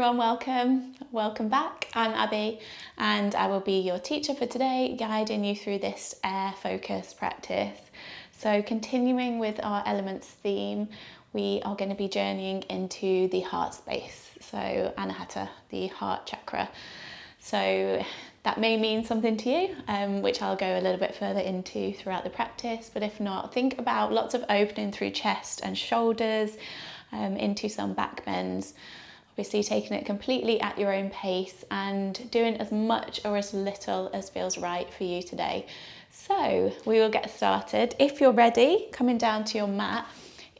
everyone, welcome back. I'm Abby and I will be your teacher for today, guiding you through this air focus practice. So continuing with our elements theme, we are going to be journeying into the heart space, so Anahata, the heart chakra. So that may mean something to you, which I'll go a little bit further into throughout the practice, but if not, think about lots of opening through chest and shoulders, into some back bends. Obviously taking it completely at your own pace and doing as much or as little as feels right for you today. So we will get started. If you're ready, coming down to your mat.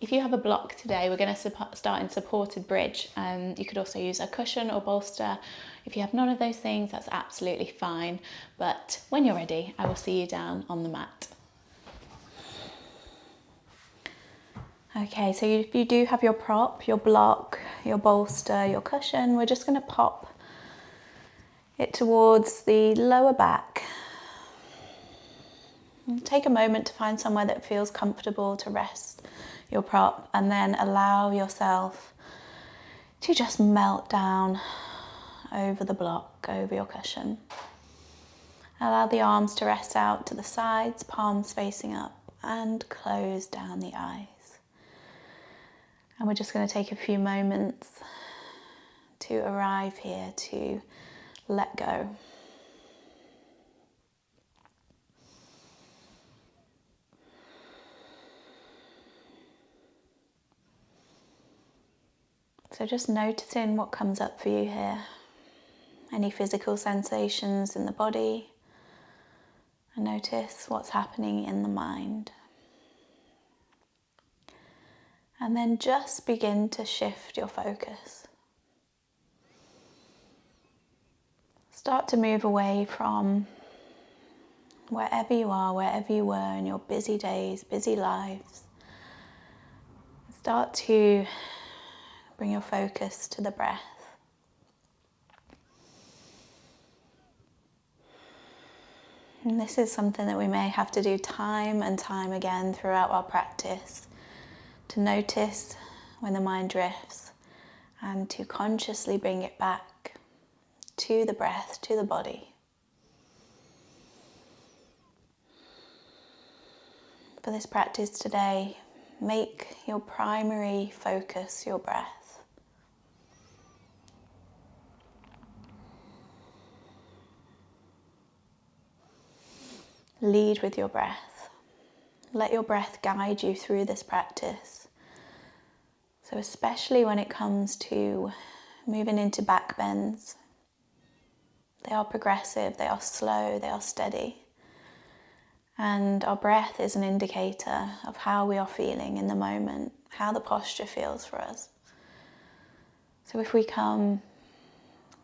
If you have a block today, we're going to start in supported bridge. You could also use a cushion or bolster. If you have none of those things, that's absolutely fine. But when you're ready, I will see you down on the mat. Okay, so if you do have your prop, your block, your bolster, your cushion, we're just going to pop it towards the lower back. And take a moment to find somewhere that feels comfortable to rest your prop, and then allow yourself to just melt down over the block, over your cushion. Allow the arms to rest out to the sides, palms facing up, and close down the eyes. And we're just going to take a few moments to arrive here, to let go. So just noticing what comes up for you here. Any physical sensations in the body. And notice what's happening in the mind. And then just begin to shift your focus. Start to move away from wherever you are, wherever you were in your busy days, busy lives. Start to bring your focus to the breath. And this is something that we may have to do time and time again throughout our practice. To notice when the mind drifts and to consciously bring it back to the breath, to the body. For this practice today, make your primary focus your breath. Lead with your breath. Let your breath guide you through this practice. So especially when it comes to moving into back bends, they are progressive, they are slow, they are steady. And our breath is an indicator of how we are feeling in the moment, how the posture feels for us. So if we come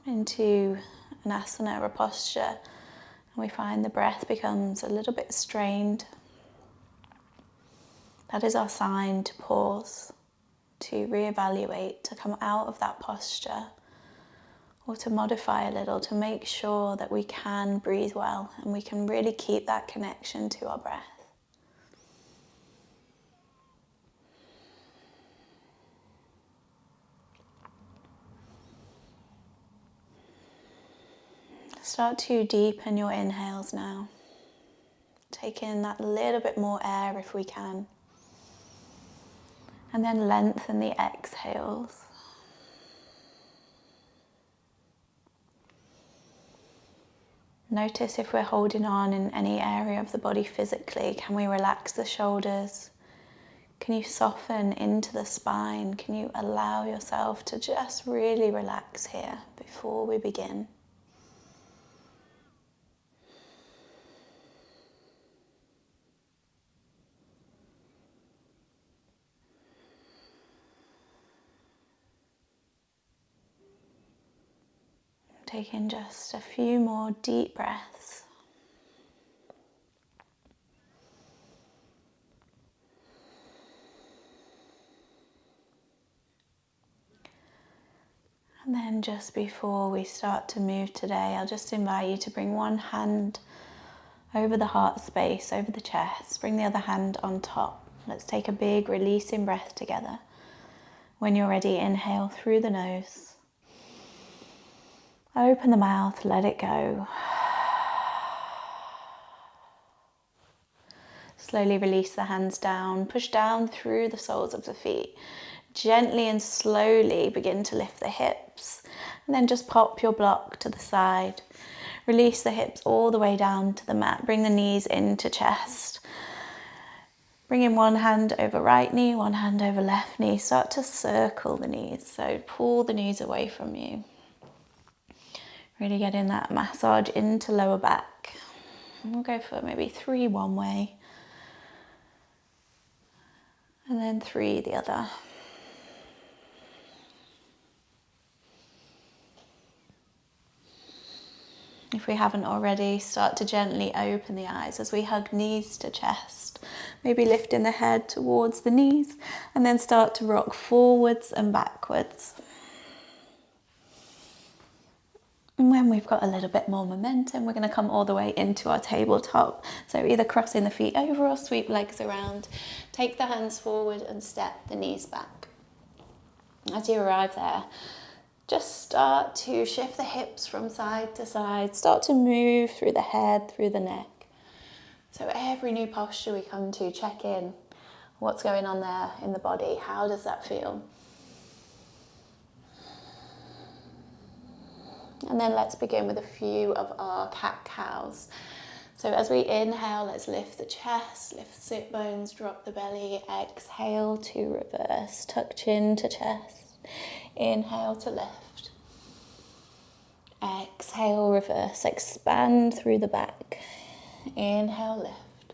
into an asana or a posture and we find the breath becomes a little bit strained, that is our sign to pause, to reevaluate, to come out of that posture, or to modify a little to make sure that we can breathe well and we can really keep that connection to our breath. Start to deepen your inhales now. Take in that little bit more air if we can. And then lengthen the exhales. Notice if we're holding on in any area of the body physically. Can we relax the shoulders? Can you soften into the spine? Can you allow yourself to just really relax here before we begin? Take in just a few more deep breaths. And then just before we start to move today, I'll just invite you to bring one hand over the heart space, over the chest. Bring the other hand on top. Let's take a big releasing breath together. When you're ready, inhale through the nose. Open the mouth, let it go. Slowly release the hands down, push down through the soles of the feet. Gently and slowly begin to lift the hips, and then just pop your block to the side. Release the hips all the way down to the mat. Bring the knees into chest. Bring in one hand over right knee, one hand over left knee. Start to circle the knees, so pull the knees away from you. Really get in that massage into lower back. We'll go for maybe 3 one way, and then 3 the other. If we haven't already, start to gently open the eyes as we hug knees to chest. Maybe lifting the head towards the knees, and then start to rock forwards and backwards. And when we've got a little bit more momentum, we're going to come all the way into our tabletop. So either crossing the feet over or sweep legs around. Take the hands forward and step the knees back. As you arrive there, just start to shift the hips from side to side. Start to move through the head, through the neck. So every new posture we come to, check in. What's going on there in the body? How does that feel? And then let's begin with a few of our cat-cows. So as we inhale, let's lift the chest, lift the sit bones, drop the belly. Exhale to reverse, tuck chin to chest. Inhale to lift. Exhale, reverse, expand through the back. Inhale, lift.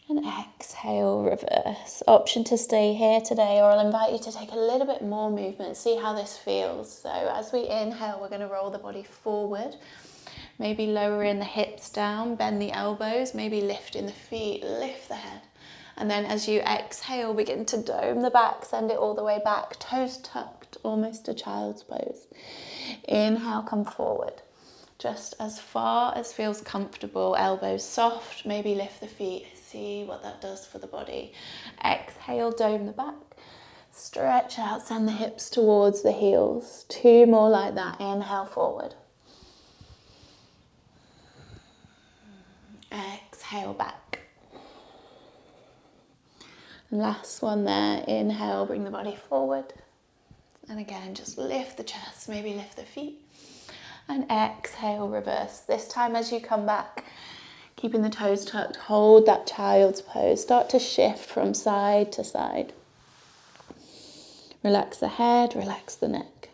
And exhale, reverse. Option to stay here today, or I'll invite you to take a little bit more movement. See how this feels. So as we inhale, we're going to roll the body forward. Maybe lowering the hips down, bend the elbows, maybe lifting the feet, lift the head. And then as you exhale, begin to dome the back, send it all the way back, toes tucked, almost a child's pose. Inhale, come forward. Just as far as feels comfortable, elbows soft, maybe lift the feet, see what that does for the body. Exhale, dome the back, stretch out, send the hips towards the heels. 2 more like that, inhale forward. Exhale back. Last one there, inhale, bring the body forward. And again, just lift the chest, maybe lift the feet. And exhale, reverse. This time as you come back, keeping the toes tucked, hold that child's pose. Start to shift from side to side. Relax the head, relax the neck.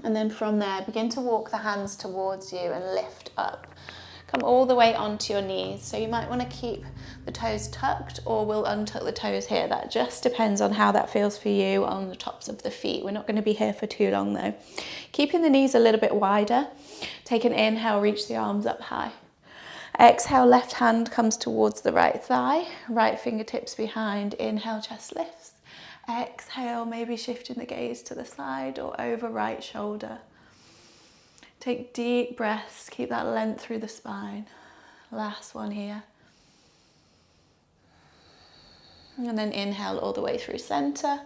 And then from there, begin to walk the hands towards you and lift up. Come all the way onto your knees. So you might want to keep the toes tucked, or we'll untuck the toes here. That just depends on how that feels for you on the tops of the feet. We're not going to be here for too long though. Keeping the knees a little bit wider. Take an inhale, reach the arms up high. Exhale, left hand comes towards the right thigh. Right fingertips behind. Inhale, chest lifts. Exhale, maybe shifting the gaze to the side or over right shoulder. Take deep breaths, keep that length through the spine. Last one here. And then inhale all the way through center,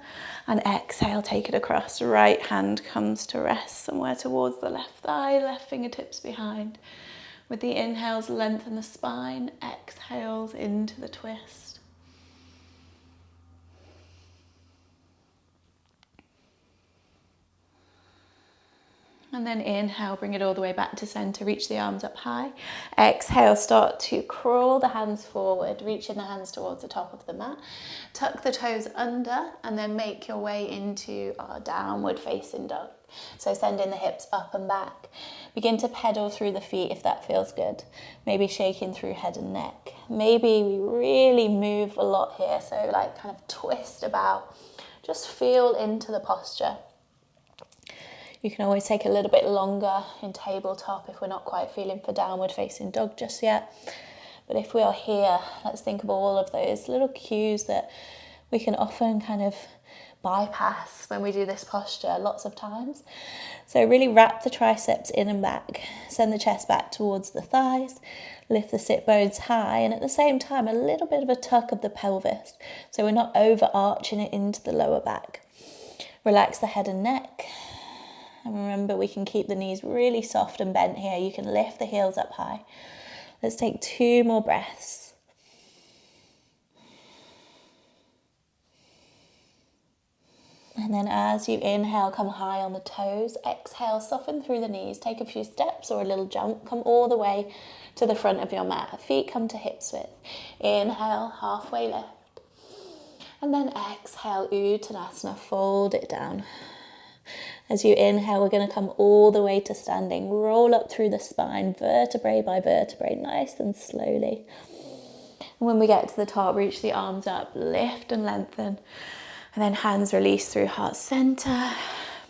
and exhale, take it across. Right hand comes to rest somewhere towards the left thigh, left fingertips behind. With the inhales, lengthen the spine, exhales into the twist. And then inhale, bring it all the way back to center, reach the arms up high. Exhale, start to crawl the hands forward, reaching the hands towards the top of the mat. Tuck the toes under and then make your way into our downward facing dog. So sending the hips up and back. Begin to pedal through the feet if that feels good. Maybe shaking through head and neck. Maybe we really move a lot here, so like kind of twist about. Just feel into the posture. You can always take a little bit longer in tabletop if we're not quite feeling for downward facing dog just yet. But if we are here, let's think of all of those little cues that we can often kind of bypass when we do this posture lots of times. So really wrap the triceps in and back, send the chest back towards the thighs, lift the sit bones high, and at the same time a little bit of a tuck of the pelvis, so we're not overarching it into the lower back. Relax the head and neck. And remember, we can keep the knees really soft and bent here. You can lift the heels up high. Let's take 2 more breaths. And then as you inhale, come high on the toes. Exhale, soften through the knees. Take a few steps or a little jump. Come all the way to the front of your mat. Feet come to hips width. Inhale, halfway lift. And then exhale, Uttanasana, fold it down. As you inhale, we're going to come all the way to standing. Roll up through the spine, vertebrae by vertebrae, nice and slowly. And when we get to the top, reach the arms up, lift and lengthen. And then hands release through heart center.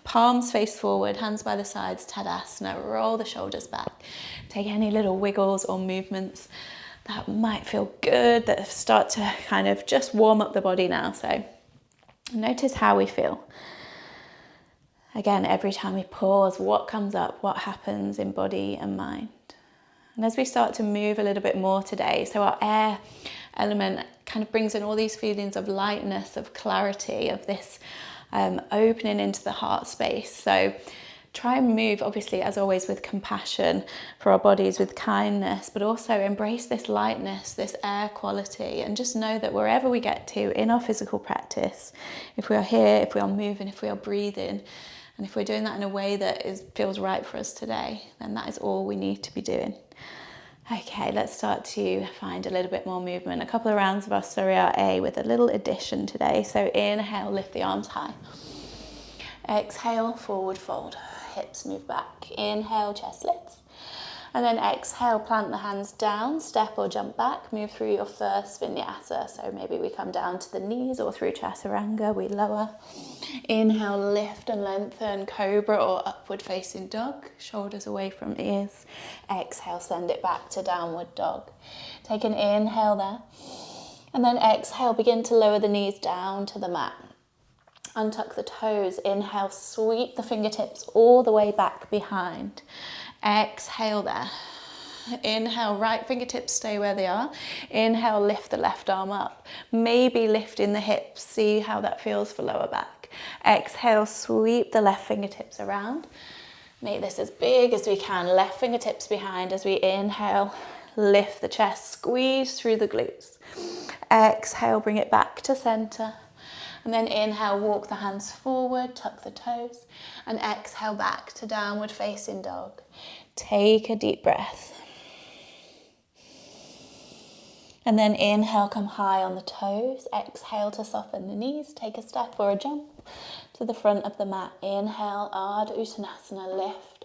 Palms face forward, hands by the sides, Tadasana. Roll the shoulders back. Take any little wiggles or movements that might feel good, that start to kind of just warm up the body now. So notice how we feel. Again, every time we pause, what comes up, what happens in body and mind. And as we start to move a little bit more today, so our air element kind of brings in all these feelings of lightness, of clarity, of this opening into the heart space. So try and move, obviously, as always, with compassion for our bodies, with kindness, but also embrace this lightness, this air quality, and just know that wherever we get to in our physical practice, if we are here, if we are moving, if we are breathing, and if we're doing that in a way that feels right for us today, then that is all we need to be doing. Okay, let's start to find a little bit more movement. A couple of rounds of our Surya A with a little addition today. So inhale, lift the arms high. Exhale, forward fold. Hips move back. Inhale, chest lifts. And then exhale, plant the hands down, step or jump back, move through your first vinyasa. So maybe we come down to the knees, or through chaturanga, we lower. Inhale, lift and lengthen, cobra or upward facing dog, shoulders away from ears. Exhale, send it back to downward dog. Take an inhale there. And then exhale, begin to lower the knees down to the mat. Untuck the toes. Inhale, sweep the fingertips all the way back behind. Exhale there. Inhale, right fingertips stay where they are. Inhale, lift the left arm up. Maybe lifting the hips. See how that feels for lower back. Exhale, sweep the left fingertips around. Make this as big as we can. Left fingertips behind as we inhale. Lift the chest, squeeze through the glutes. Exhale, bring it back to center. And then inhale, walk the hands forward, tuck the toes, and exhale back to downward facing dog. Take a deep breath. And then inhale, come high on the toes. Exhale to soften the knees. Take a step or a jump to the front of the mat. Inhale, Ardha Uttanasana, lift.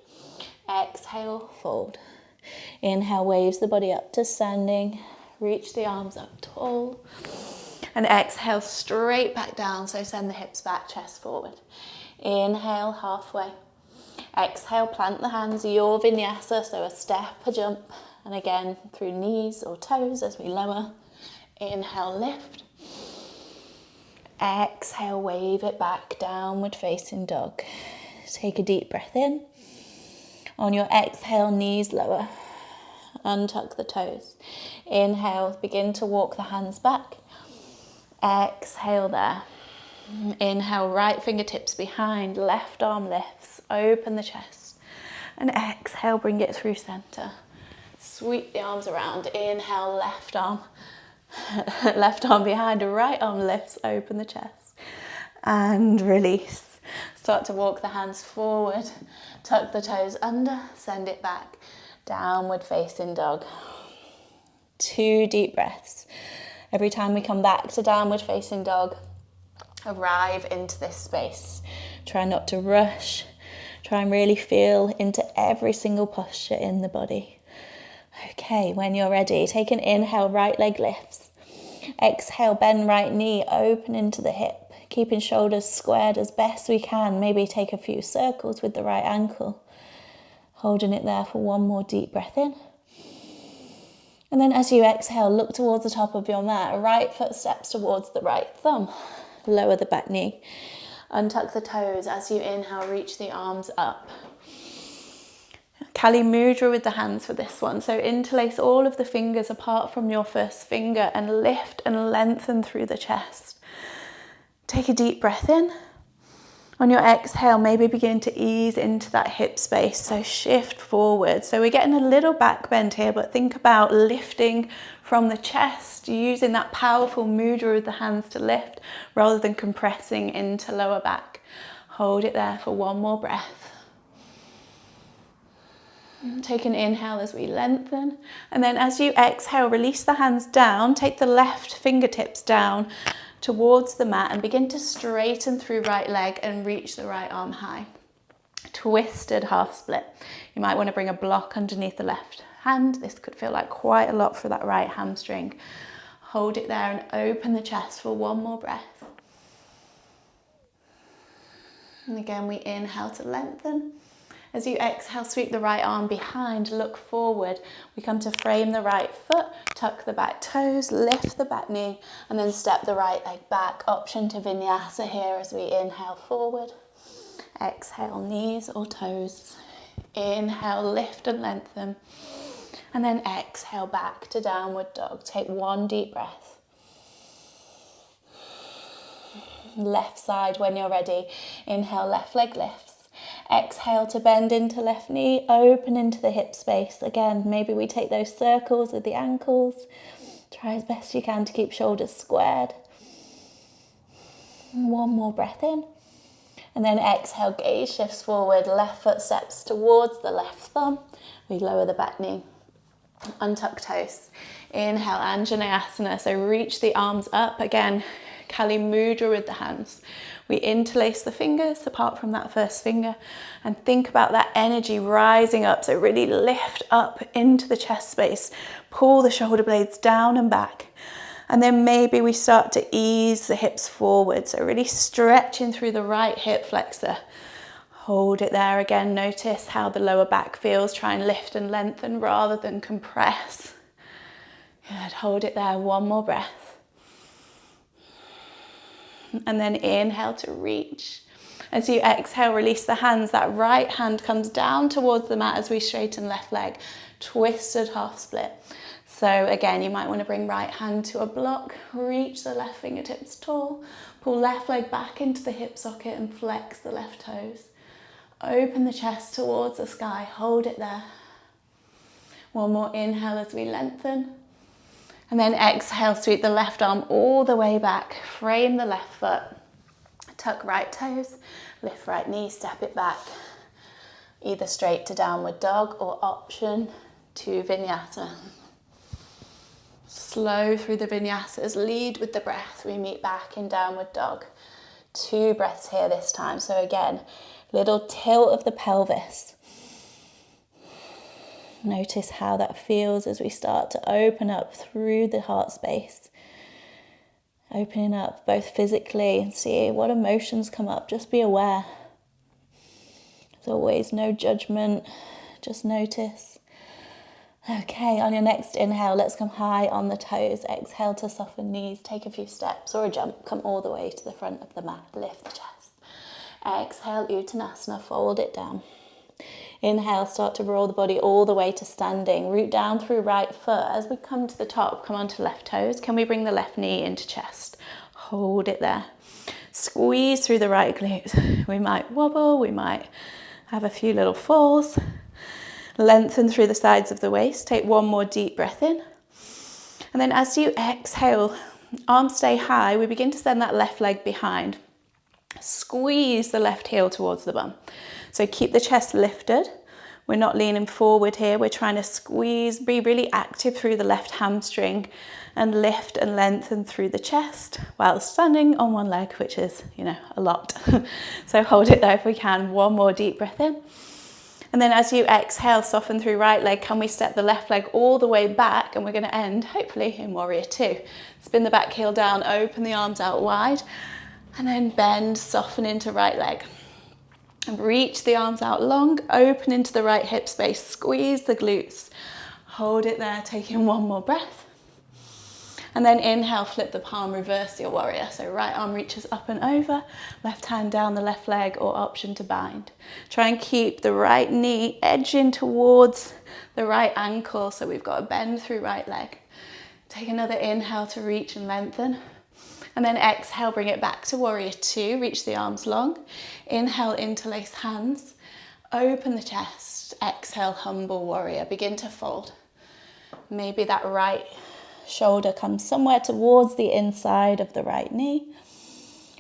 Exhale, fold. Inhale, waves the body up to standing. Reach the arms up tall. And exhale, straight back down, so send the hips back, chest forward. Inhale, halfway. Exhale, plant the hands, your vinyasa, so a step, a jump, and again through knees or toes as we lower. Inhale, lift. Exhale, wave it back, downward facing dog. Take a deep breath in. On your exhale, knees lower. Untuck the toes. Inhale, begin to walk the hands back. Exhale there. Inhale, right fingertips behind, left arm lifts, open the chest. And exhale, bring it through center. Sweep the arms around. Inhale, left arm behind, right arm lifts, open the chest. And release. Start to walk the hands forward, tuck the toes under, send it back. Downward facing dog. 2 deep breaths. Every time we come back to downward facing dog, arrive into this space. Try not to rush. Try and really feel into every single posture in the body. Okay, when you're ready, take an inhale, right leg lifts. Exhale, bend right knee, open into the hip, keeping shoulders squared as best we can. Maybe take a few circles with the right ankle. Holding it there for 1 more deep breath in. And then as you exhale, look towards the top of your mat. Right foot steps towards the right thumb. Lower the back knee. Untuck the toes. As you inhale, reach the arms up. Kali Mudra with the hands for this one. So interlace all of the fingers apart from your first finger and lift and lengthen through the chest. Take a deep breath in. On your exhale, maybe begin to ease into that hip space, so shift forward. So we're getting a little back bend here, but think about lifting from the chest, using that powerful mudra with the hands to lift rather than compressing into lower back. Hold it there for one more breath. Take an inhale as we lengthen, and then as you exhale, release the hands down, take the left fingertips down towards the mat and begin to straighten through right leg and reach the right arm high. Twisted half split. You might want to bring a block underneath the left hand. This could feel like quite a lot for that right hamstring. Hold it there and open the chest for one more breath. And again, we inhale to lengthen. As you exhale, sweep the right arm behind, look forward. We come to frame the right foot, tuck the back toes, lift the back knee, and then step the right leg back. Option to vinyasa here as we inhale forward. Exhale, knees or toes. Inhale, lift and lengthen. And then exhale back to downward dog. Take one deep breath. Left side when you're ready. Inhale, left leg lifts. Exhale to bend into left knee, open into the hip space. Again, maybe we take those circles with the ankles. Try as best you can to keep shoulders squared. One more breath in. And then exhale, gaze shifts forward, left foot steps towards the left thumb. We lower the back knee, untuck toes. Inhale, Anjaneyasana, so reach the arms up. Again, Kali Mudra with the hands. We interlace the fingers apart from that first finger and think about that energy rising up. So really lift up into the chest space, pull the shoulder blades down and back. And then maybe we start to ease the hips forward. So really stretching through the right hip flexor. Hold it there again. Notice how the lower back feels. Try and lift and lengthen rather than compress. Good. Hold it there. One more breath. And then inhale to reach. As you exhale, release the hands. That right hand comes down towards the mat as we straighten left leg. Twisted half split. So again, you might want to bring right hand to a block. Reach the left fingertips tall. Pull left leg back into the hip socket and flex the left toes. Open the chest towards the sky. Hold it there. One more inhale as we lengthen. And then exhale, sweep the left arm all the way back. Frame the left foot. Tuck right toes. Lift right knee, step it back. Either straight to downward dog or option to vinyasa. Slow through the vinyasas. Lead with the breath. We meet back in downward dog. 2 breaths here this time. So again, little tilt of the pelvis. Notice how that feels as we start to open up through the heart space. Opening up both physically and see what emotions come up. Just be aware. There's always no judgment. Just notice. Okay, on your next inhale, let's come high on the toes. Exhale to soften knees. Take a few steps or a jump. Come all the way to the front of the mat. Lift the chest. Exhale, Uttanasana. Fold it down. Inhale, start to roll the body all the way to standing. Root down through right foot. As we come to the top, come onto left toes. Can we bring the left knee into chest? Hold it there. Squeeze through the right glutes. We might wobble, we might have a few little falls. Lengthen through the sides of the waist. Take one more deep breath in. And then as you exhale, arms stay high. We begin to send that left leg behind. Squeeze the left heel towards the bum. So keep the chest lifted. We're not leaning forward here. We're trying to squeeze, be really active through the left hamstring and lift and lengthen through the chest while standing on one leg, which is, a lot. So hold it there if we can. One more deep breath in. And then as you exhale, soften through right leg. Can we step the left leg all the way back? And we're going to end, hopefully, in Warrior Two. Spin the back heel down, open the arms out wide, and then bend, soften into right leg. And reach the arms out long, open into the right hip space, squeeze the glutes. Hold it there, taking one more breath. And then inhale, flip the palm, reverse your warrior. So right arm reaches up and over, left hand down the left leg or option to bind. Try and keep the right knee edging towards the right ankle. So we've got a bend through right leg. Take another inhale to reach and lengthen. And then exhale, bring it back to warrior two, reach the arms long. Inhale, interlace hands, open the chest. Exhale, humble warrior, begin to fold. Maybe that right shoulder comes somewhere towards the inside of the right knee.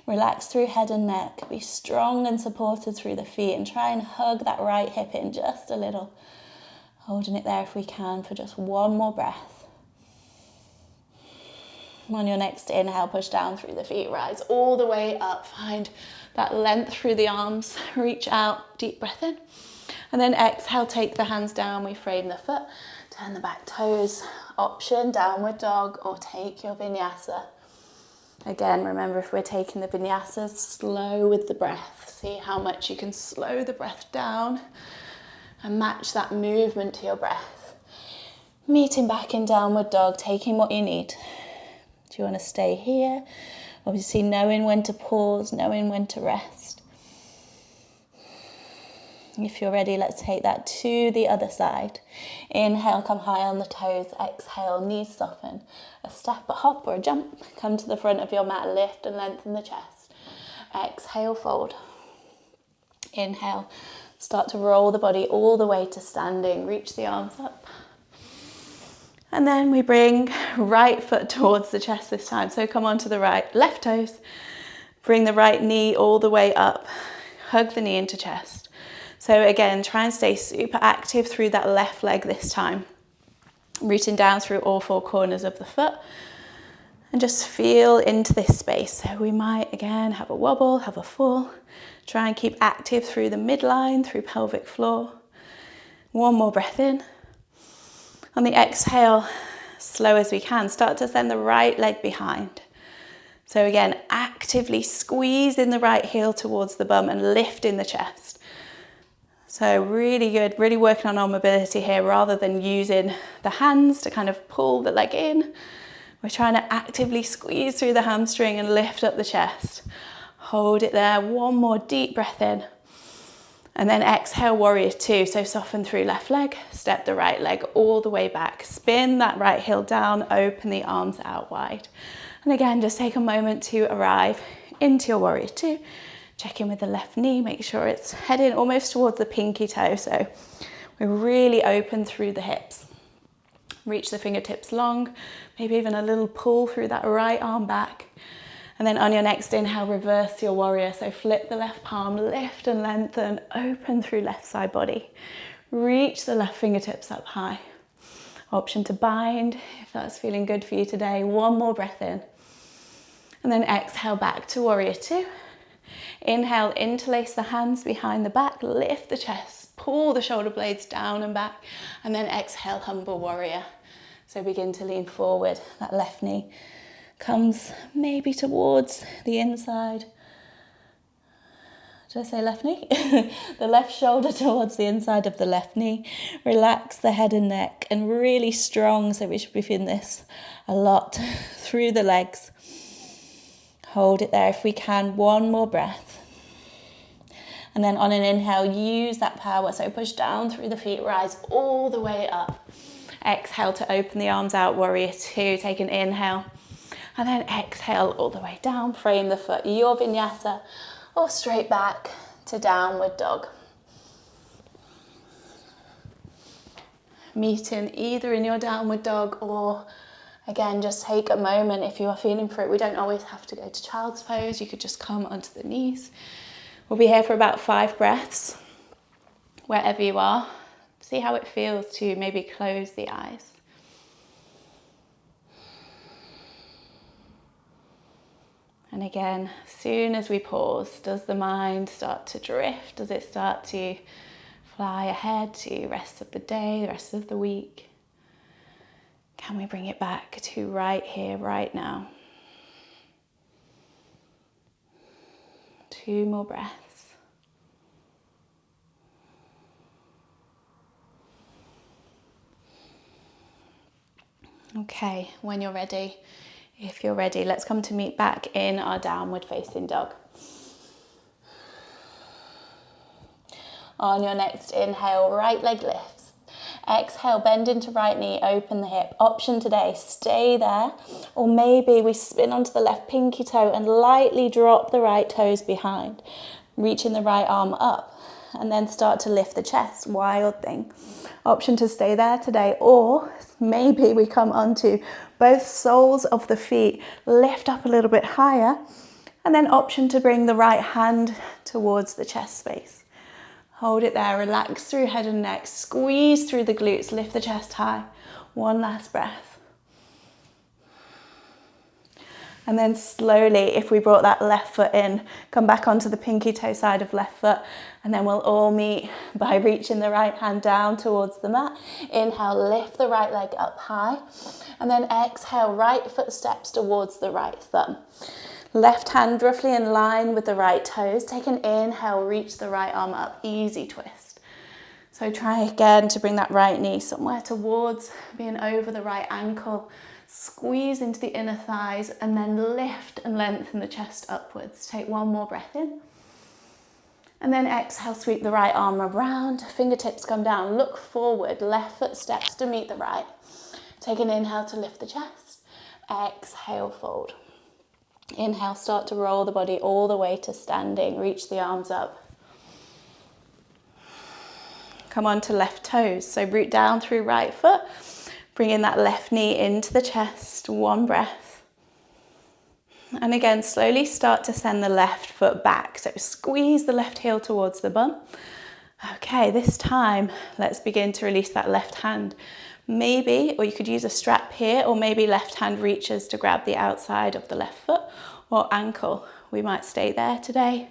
Relax through head and neck, be strong and supported through the feet, and try and hug that right hip in just a little. Holding it there if we can for just one more breath. On your next inhale, push down through the feet, rise all the way up. Find that length through the arms, reach out, deep breath in. And then exhale, take the hands down, we frame the foot, turn the back toes. Option, downward dog, or take your vinyasa. Again, remember, if we're taking the vinyasa, slow with the breath. See how much you can slow the breath down and match that movement to your breath. Meeting back in downward dog, taking what you need. Do you want to stay here? Obviously knowing when to pause, knowing when to rest. If you're ready, let's take that to the other side. Inhale, come high on the toes. Exhale, knees soften. A step, a hop or a jump. Come to the front of your mat, lift and lengthen the chest. Exhale, fold. Inhale, start to roll the body all the way to standing. Reach the arms up. And then we bring right foot towards the chest this time. So come onto the right, left toes. Bring the right knee all the way up. Hug the knee into chest. So again, try and stay super active through that left leg this time. Rooting down through all four corners of the foot. And just feel into this space. So we might, again, have a wobble, have a fall. Try and keep active through the midline, through pelvic floor. One more breath in. On the exhale, slow as we can, start to send the right leg behind. So again, actively squeeze in the right heel towards the bum and lift in the chest. So really good, really working on our mobility here rather than using the hands to kind of pull the leg in. We're trying to actively squeeze through the hamstring and lift up the chest. Hold it there, one more deep breath in. And then exhale, warrior two. So soften through left leg, step the right leg all the way back. Spin that right heel down, open the arms out wide. And again, just take a moment to arrive into your warrior two. Check in with the left knee, make sure it's heading almost towards the pinky toe. So we're really open through the hips. Reach the fingertips long, maybe even a little pull through that right arm back. And then on your next inhale, reverse your warrior. So flip the left palm, lift and lengthen, open through left side body. Reach the left fingertips up high. Option to bind, if that's feeling good for you today. One more breath in. And then exhale back to warrior two. Inhale, interlace the hands behind the back, lift the chest, pull the shoulder blades down and back. And then exhale, humble warrior. So begin to lean forward, that left knee comes maybe towards the inside. Did I say left knee? The left shoulder towards the inside of the left knee. Relax the head and neck and really strong. So we should be feeling this a lot through the legs. Hold it there if we can. One more breath. And then on an inhale, use that power. So push down through the feet, rise all the way up. Exhale to open the arms out, warrior two. Take an inhale. And then exhale all the way down, frame the foot, your vinyasa, or straight back to downward dog. Meeting either in your downward dog or, again, just take a moment if you are feeling for it. We don't always have to go to child's pose. You could just come onto the knees. We'll be here for about 5 breaths, wherever you are. See how it feels to maybe close the eyes. And again, as soon as we pause, does the mind start to drift? Does it start to fly ahead to the rest of the day, the rest of the week? Can we bring it back to right here, right now? 2 more breaths. Okay, when you're ready, if you're ready, let's come to meet back in our downward facing dog. On your next inhale, right leg lifts. Exhale, bend into right knee, open the hip. Option today, stay there. Or maybe we spin onto the left pinky toe and lightly drop the right toes behind, reaching the right arm up, and then start to lift the chest. Wild thing. Option to stay there today, or maybe we come onto both soles of the feet, lift up a little bit higher, and then option to bring the right hand towards the chest space. Hold it there, relax through head and neck, squeeze through the glutes, lift the chest high. One last breath. And then slowly, if we brought that left foot in, come back onto the pinky toe side of left foot, and then we'll all meet by reaching the right hand down towards the mat. Inhale, lift the right leg up high, and then exhale, right foot steps towards the right thumb. Left hand roughly in line with the right toes. Take an inhale, reach the right arm up, easy twist. So try again to bring that right knee somewhere towards being over the right ankle. Squeeze into the inner thighs and then lift and lengthen the chest upwards. Take one more breath in. And then exhale, sweep the right arm around, fingertips come down, look forward, left foot steps to meet the right. Take an inhale to lift the chest. Exhale, fold. Inhale, start to roll the body all the way to standing. Reach the arms up. Come on to left toes. So root down through right foot. Bring in that left knee into the chest. One breath. And again, slowly start to send the left foot back. So squeeze the left heel towards the bum. Okay, this time, let's begin to release that left hand. Maybe, or you could use a strap here, or maybe left hand reaches to grab the outside of the left foot or ankle. We might stay there today.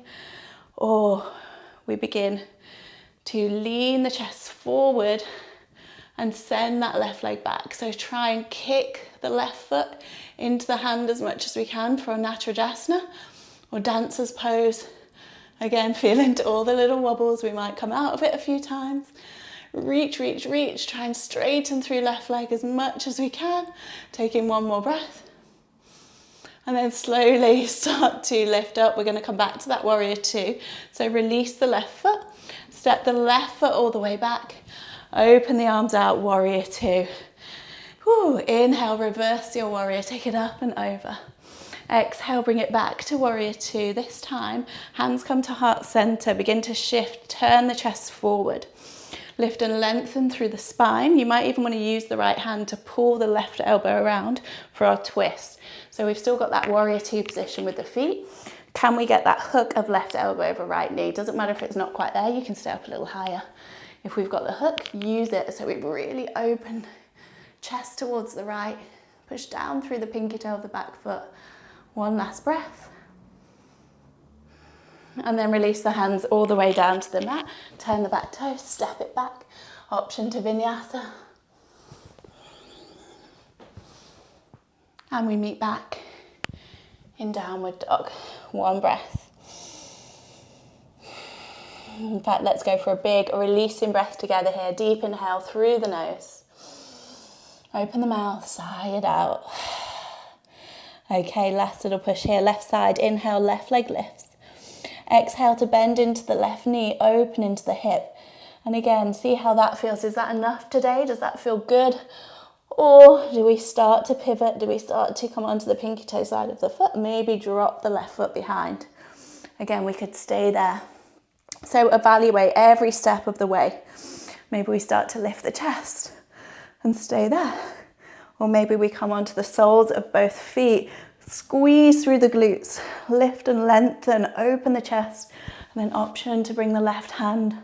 Or we begin to lean the chest forward and send that left leg back. So try and kick the left foot into the hand as much as we can for a Natrajasana or dancer's pose. Again, feel into all the little wobbles. We might come out of it a few times. Reach, reach, reach. Try and straighten through left leg as much as we can. Taking one more breath. And then slowly start to lift up. We're going to come back to that warrior two. So release the left foot. Step the left foot all the way back. Open the arms out, warrior two. Whew. Inhale, reverse your warrior. Take it up and over. Exhale, bring it back to warrior two. This time, hands come to heart center. Begin to shift, turn the chest forward. Lift and lengthen through the spine. You might even want to use the right hand to pull the left elbow around for our twist. So we've still got that warrior two position with the feet. Can we get that hook of left elbow over right knee? Doesn't matter if it's not quite there, you can stay up a little higher. If we've got the hook, use it so we really open chest towards the right. Push down through the pinky toe of the back foot. One last breath. And then release the hands all the way down to the mat. Turn the back toe, step it back. Option to vinyasa. And we meet back in downward dog. One breath. In fact, let's go for a big releasing breath together here. Deep inhale through the nose. Open the mouth, sigh it out. Okay, last little push here. Left side, inhale, left leg lifts. Exhale to bend into the left knee, open into the hip. And again, see how that feels. Is that enough today? Does that feel good? Or do we start to pivot? Do we start to come onto the pinky toe side of the foot? Maybe drop the left foot behind. Again, we could stay there. So evaluate every step of the way. Maybe we start to lift the chest and stay there. Or maybe we come onto the soles of both feet, squeeze through the glutes, lift and lengthen, open the chest, and then option to bring the left hand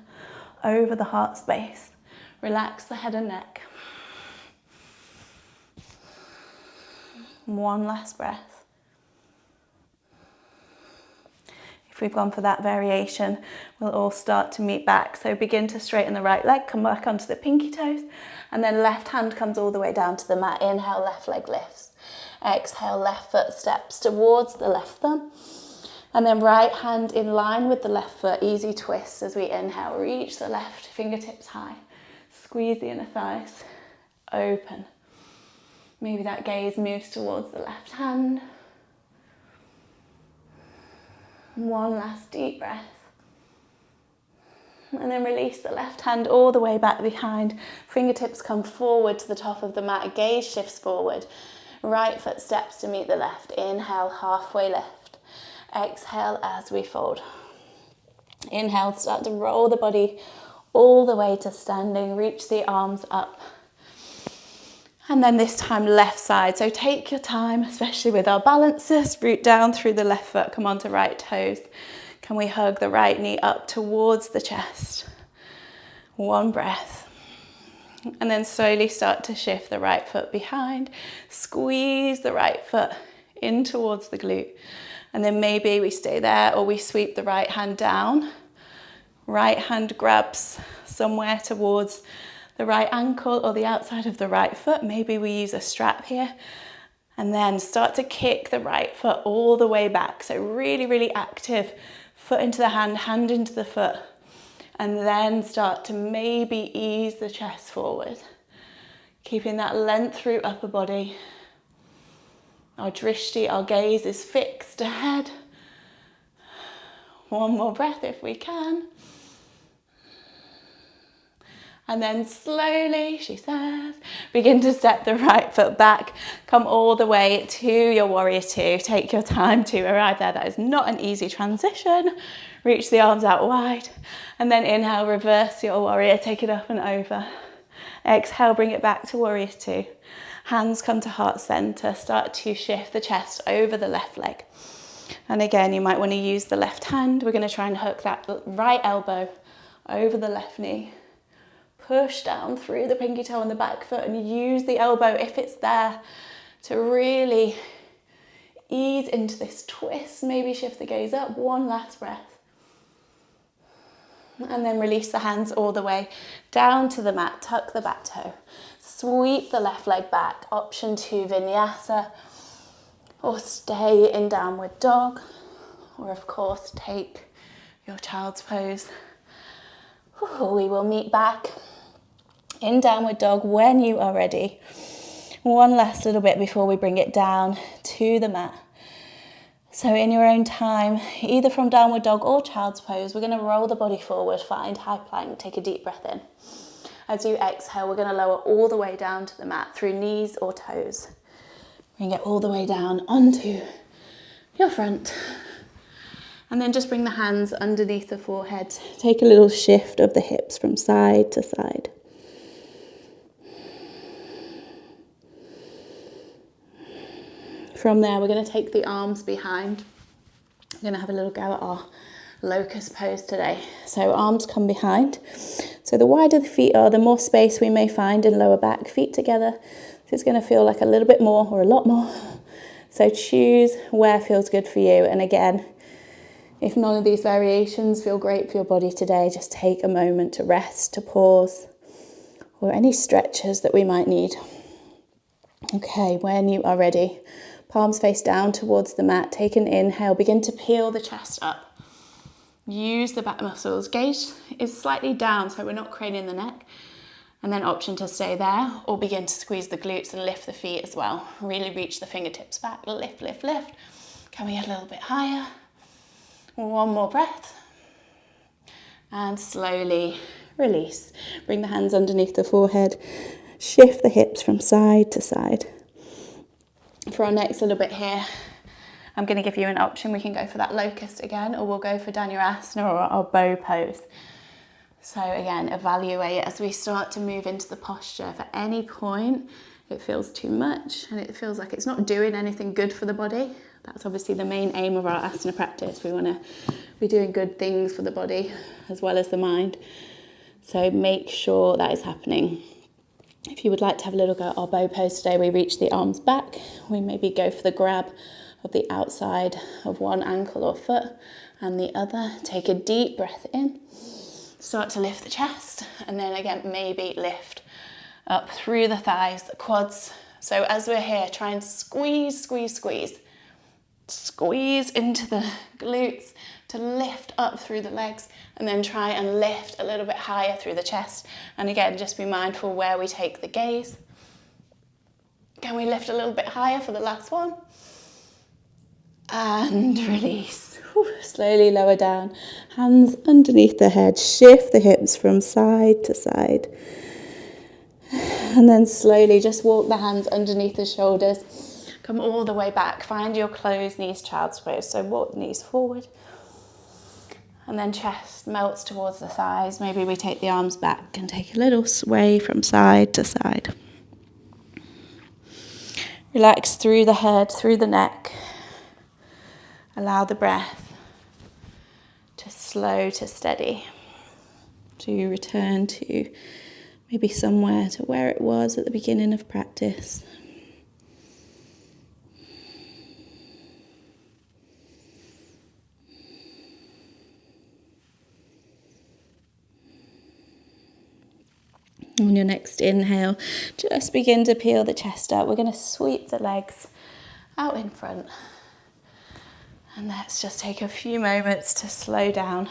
over the heart space. Relax the head and neck. One last breath. If we've gone for that variation, we'll all start to meet back. So begin to straighten the right leg, come back onto the pinky toes, and then left hand comes all the way down to the mat. Inhale, left leg lifts. Exhale, left foot steps towards the left thumb. And then right hand in line with the left foot, easy twist as we inhale. Reach the left fingertips high. Squeeze the inner thighs, open. Maybe that gaze moves towards the left hand. One last deep breath. And then release the left hand all the way back behind. Fingertips come forward to the top of the mat. Gaze shifts forward. Right foot steps to meet the left. Inhale, halfway lift. Exhale as we fold. Inhale, start to roll the body all the way to standing. Reach the arms up. And then this time left side. So take your time, especially with our balances. Root down through the left foot. Come onto right toes. Can we hug the right knee up towards the chest? One breath. And then slowly start to shift the right foot behind. Squeeze the right foot in towards the glute. And then maybe we stay there or we sweep the right hand down. Right hand grabs somewhere towards the right ankle or the outside of the right foot. Maybe we use a strap here. And then start to kick the right foot all the way back. So really, really active. Foot into the hand, hand into the foot. And then start to maybe ease the chest forward. Keeping that length through upper body. Our drishti, our gaze is fixed ahead. One more breath if we can. And then slowly, she says, begin to step the right foot back. Come all the way to your warrior two. Take your time to arrive there. That is not an easy transition. Reach the arms out wide. And then inhale, reverse your warrior. Take it up and over. Exhale, bring it back to warrior two. Hands come to heart center. Start to shift the chest over the left leg. And again, you might want to use the left hand. We're going to try and hook that right elbow over the left knee. Push down through the pinky toe on the back foot and use the elbow, if it's there, to really ease into this twist. Maybe shift the gaze up. One last breath. And then release the hands all the way down to the mat. Tuck the back toe. Sweep the left leg back. Option 2, vinyasa. Or stay in downward dog. Or of course, take your child's pose. We will meet back in downward dog when you are ready. One last little bit before we bring it down to the mat. So in your own time, either from downward dog or child's pose, we're going to roll the body forward, find high plank, take a deep breath in. As you exhale, we're going to lower all the way down to the mat through knees or toes. Bring it all the way down onto your front. And then just bring the hands underneath the forehead. Take a little shift of the hips from side to side. From there, we're going to take the arms behind. We're going to have a little go at our locust pose today. So arms come behind. So the wider the feet are, the more space we may find in lower back. Feet together. So it's going to feel like a little bit more or a lot more. So choose where feels good for you. And again, if none of these variations feel great for your body today, just take a moment to rest, to pause, or any stretches that we might need. Okay, when you are ready, palms face down towards the mat. Take an inhale, begin to peel the chest up. Use the back muscles. Gaze is slightly down, so we're not craning the neck. And then option to stay there, or begin to squeeze the glutes and lift the feet as well. Really reach the fingertips back, lift, lift, lift. Can we get a little bit higher? One more breath. And slowly release. Bring the hands underneath the forehead. Shift the hips from side to side. For our next little bit here, I'm going to give you an option. We can go for that locust again, or we'll go for Dhanurasana or our bow pose. So again, evaluate as we start to move into the posture. If at any point it feels too much and it feels like it's not doing anything good for the body, that's obviously the main aim of our asana practice. We want to be doing good things for the body as well as the mind. So make sure that is happening. If you would like to have a little go at our bow pose today, we reach the arms back. We maybe go for the grab of the outside of one ankle or foot and the other. Take a deep breath in. Start to lift the chest, and then again, maybe lift up through the thighs, the quads. So as we're here, try and squeeze, squeeze, squeeze. Squeeze into the glutes to lift up through the legs, and then try and lift a little bit higher through the chest. And again, just be mindful where we take the gaze. Can we lift a little bit higher for the last one? And release. Slowly lower down, hands underneath the head, shift the hips from side to side. And then slowly just walk the hands underneath the shoulders. Come all the way back. Find your closed knees, child's pose. So walk the knees forward. And then chest melts towards the thighs. Maybe we take the arms back and take a little sway from side to side. Relax through the head, through the neck. Allow the breath to slow to steady. To return to maybe somewhere to where it was at the beginning of practice. On your next inhale, just begin to peel the chest up. We're going to sweep the legs out in front. And let's just take a few moments to slow down.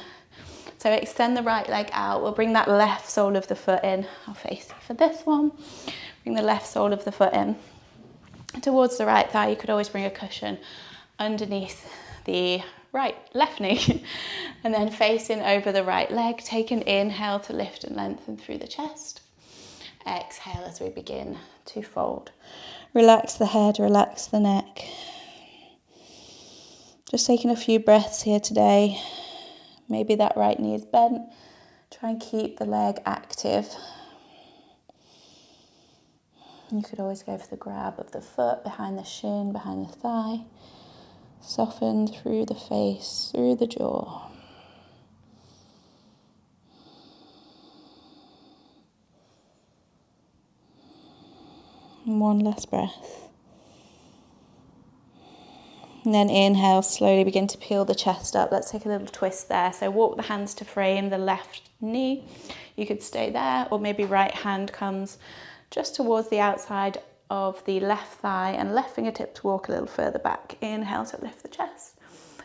So extend the right leg out. We'll bring that left sole of the foot in. I'll face you for this one. Bring the left sole of the foot in. Towards the right thigh, you could always bring a cushion underneath the left knee. And then facing over the right leg, take an inhale to lift and lengthen through the chest. Exhale as we begin to fold. Relax the head, relax the neck. Just taking a few breaths here today. Maybe that right knee is bent. Try and keep the leg active. You could always go for the grab of the foot behind the shin, behind the thigh. Soften through the face, through the jaw. And one last breath. And then inhale, slowly begin to peel the chest up. Let's take a little twist there. So walk the hands to frame the left knee. You could stay there, or maybe right hand comes just towards the outside of the left thigh and left fingertips walk a little further back. Inhale to lift the chest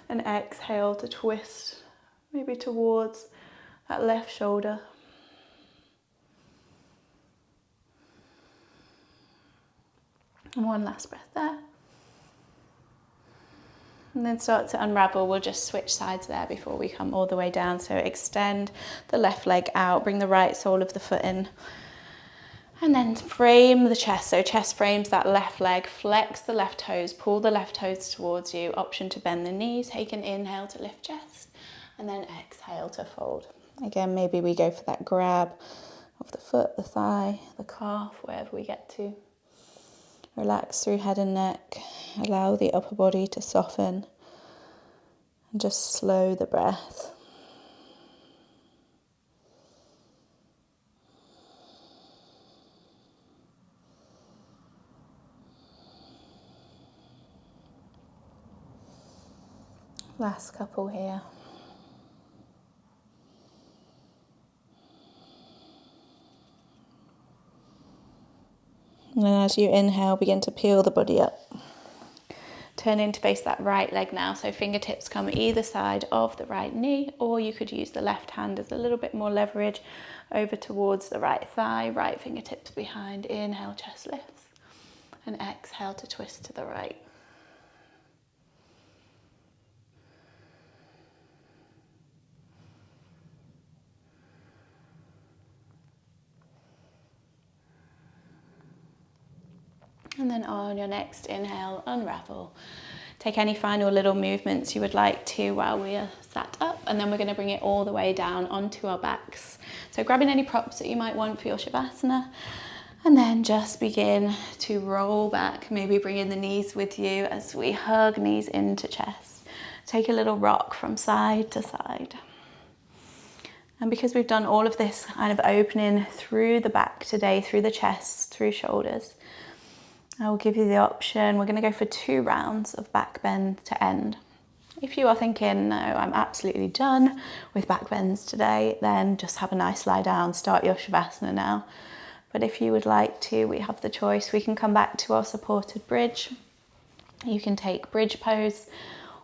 and exhale to twist maybe towards that left shoulder. And one last breath there. And then start to unravel. We'll just switch sides there before we come all the way down. So extend the left leg out, bring the right sole of the foot in. And then frame the chest. So chest frames that left leg, flex the left toes, pull the left toes towards you. Option to bend the knees. Take an inhale to lift chest. And then exhale to fold. Again, maybe we go for that grab of the foot, the thigh, the calf, wherever we get to. Relax through head and neck. Allow the upper body to soften. And just slow the breath. Last couple here. And then as you inhale, begin to peel the body up. Turn in to face that right leg now. So fingertips come either side of the right knee, or you could use the left hand as a little bit more leverage over towards the right thigh, right fingertips behind. Inhale, chest lifts. And exhale to twist to the right. And then on your next inhale, unravel. Take any final little movements you would like to while we are sat up, and then we're going to bring it all the way down onto our backs. So grabbing any props that you might want for your Shavasana, and then just begin to roll back, maybe bringing the knees with you as we hug knees into chest. Take a little rock from side to side. And because we've done all of this kind of opening through the back today, through the chest, through shoulders, I will give you the option. We're going to go for 2 rounds of back bend to end. If you are thinking, no, I'm absolutely done with back bends today, then just have a nice lie down, start your Shavasana now. But if you would like to, we have the choice. We can come back to our supported bridge. You can take bridge pose,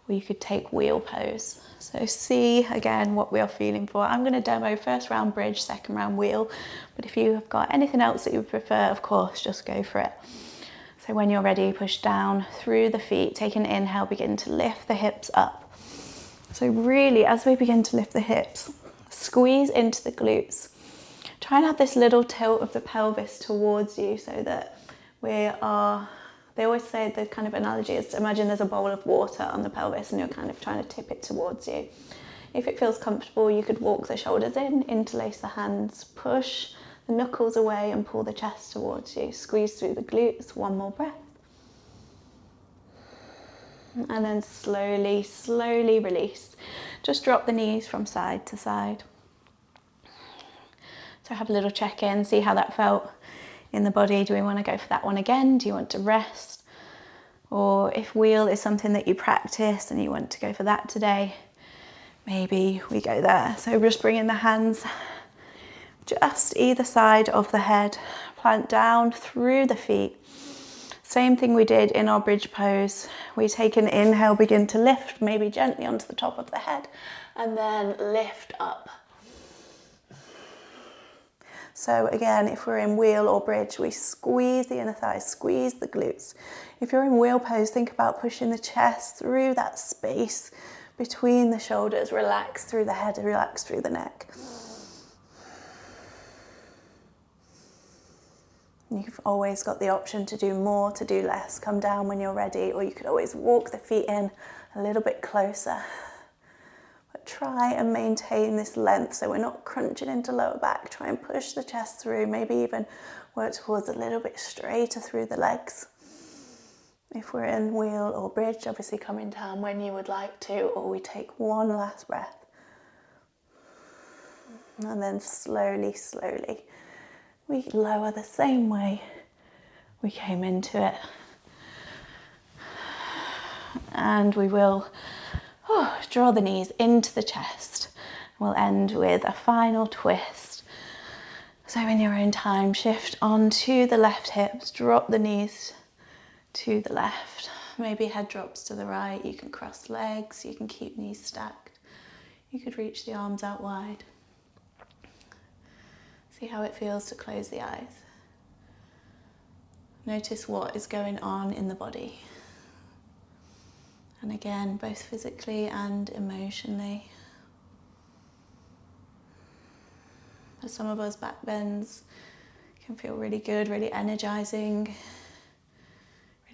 or you could take wheel pose. So see again what we are feeling for. I'm going to demo first round bridge, second round wheel. But if you have got anything else that you would prefer, of course, just go for it. So when you're ready, push down through the feet. Take an inhale, begin to lift the hips up. So really, as we begin to lift the hips, squeeze into the glutes. Try and have this little tilt of the pelvis towards you so that they always say, the kind of analogy is to imagine there's a bowl of water on the pelvis and you're kind of trying to tip it towards you. If it feels comfortable, you could walk the shoulders in, interlace the hands, push the knuckles away and pull the chest towards you. Squeeze through the glutes, one more breath. And then slowly, slowly release. Just drop the knees from side to side. So have a little check-in, see how that felt in the body. Do we want to go for that one again? Do you want to rest? Or if wheel is something that you practice and you want to go for that today, maybe we go there. So just bringing the hands just either side of the head, plant down through the feet. Same thing we did in our bridge pose. We take an inhale, begin to lift, maybe gently onto the top of the head, and then lift up. So again, if we're in wheel or bridge, we squeeze the inner thighs, squeeze the glutes. If you're in wheel pose, think about pushing the chest through that space between the shoulders. Relax through the head, relax through the neck. You've always got the option to do more, to do less. Come down when you're ready, or you could always walk the feet in a little bit closer. But try and maintain this length so we're not crunching into lower back. Try and push the chest through, maybe even work towards a little bit straighter through the legs. If we're in wheel or bridge, obviously coming down when you would like to, or we take one last breath. And then slowly, slowly, we lower the same way we came into it. And we will draw the knees into the chest. We'll end with a final twist. So in your own time, shift onto the left hips, drop the knees to the left. Maybe head drops to the right. You can cross legs, you can keep knees stacked. You could reach the arms out wide. See how it feels to close the eyes. Notice what is going on in the body. And again, both physically and emotionally. For some of us, backbends can feel really good, really energizing,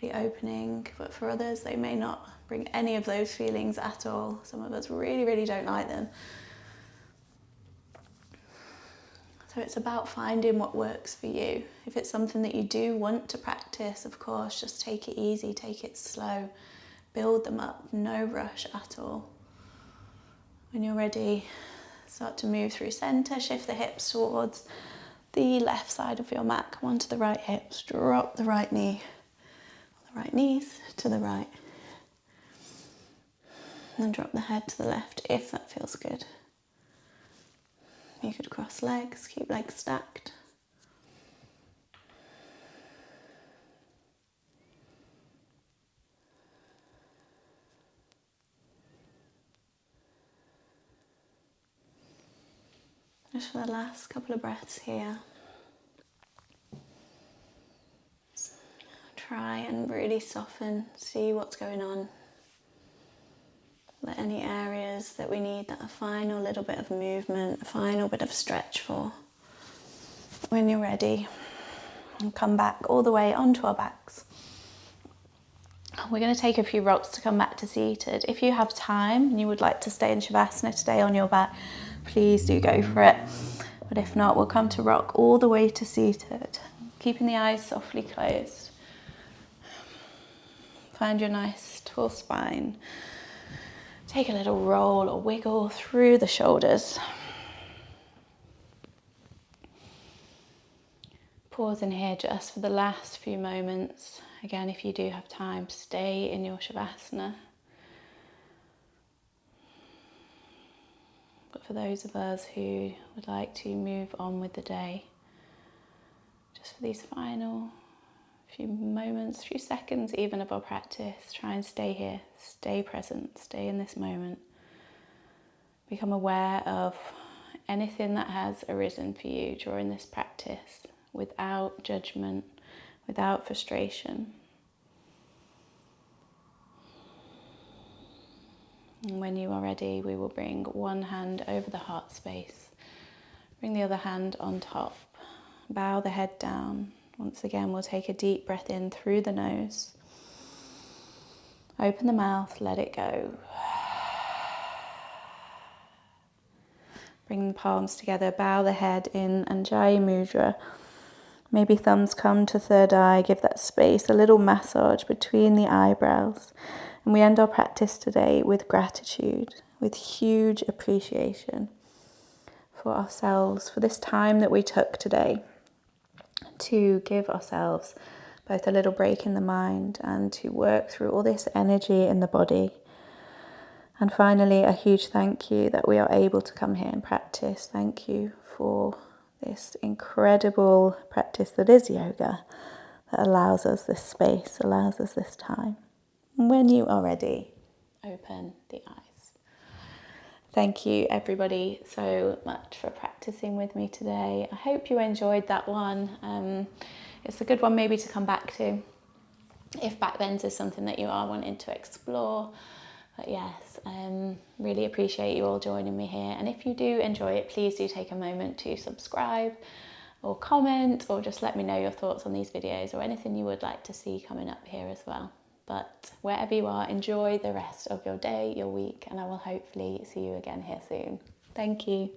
really opening. But for others, they may not bring any of those feelings at all. Some of us really, really don't like them. So it's about finding what works for you. If it's something that you do want to practice, of course, just take it easy, take it slow. Build them up, no rush at all. When you're ready, start to move through center, shift the hips towards the left side of your mat. Come onto the right hips, drop the right knee, the right knees to the right. And drop the head to the left if that feels good. You could cross legs, keep legs stacked. Just for the last couple of breaths here. Try and really soften, see what's going on. Let any areas that we need that final little bit of movement, a final bit of stretch for. When you're ready, and come back all the way onto our backs. We're going to take a few rocks to come back to seated. If you have time and you would like to stay in Shavasana, stay on your back, please do go for it. But if not, we'll come to rock all the way to seated, keeping the eyes softly closed. Find your nice tall spine. Take a little roll or wiggle through the shoulders. Pause in here just for the last few moments. Again, if you do have time, stay in your Shavasana. But for those of us who would like to move on with the day, just for these final few moments, few seconds even of our practice, try and stay here, stay present, stay in this moment. Become aware of anything that has arisen for you during this practice without judgment, without frustration. And when you are ready, we will bring one hand over the heart space. Bring the other hand on top. Bow the head down. Once again, we'll take a deep breath in through the nose. Open the mouth, let it go. Bring the palms together, bow the head in Anjali Mudra. Maybe thumbs come to third eye, give that space, a little massage between the eyebrows. And we end our practice today with gratitude, with huge appreciation for ourselves, for this time that we took today to give ourselves both a little break in the mind and to work through all this energy in the body. And finally, a huge thank you that we are able to come here and practice. Thank you for this incredible practice that is yoga, that allows us this space, allows us this time. And when you are ready, open the eyes. Thank you everybody so much for practicing with me today. I hope you enjoyed that one. It's a good one maybe to come back to if backbends is something that you are wanting to explore. But yes, really appreciate you all joining me here. And if you do enjoy it, please do take a moment to subscribe or comment, or just let me know your thoughts on these videos or anything you would like to see coming up here as well. But wherever you are, enjoy the rest of your day, your week, and I will hopefully see you again here soon. Thank you.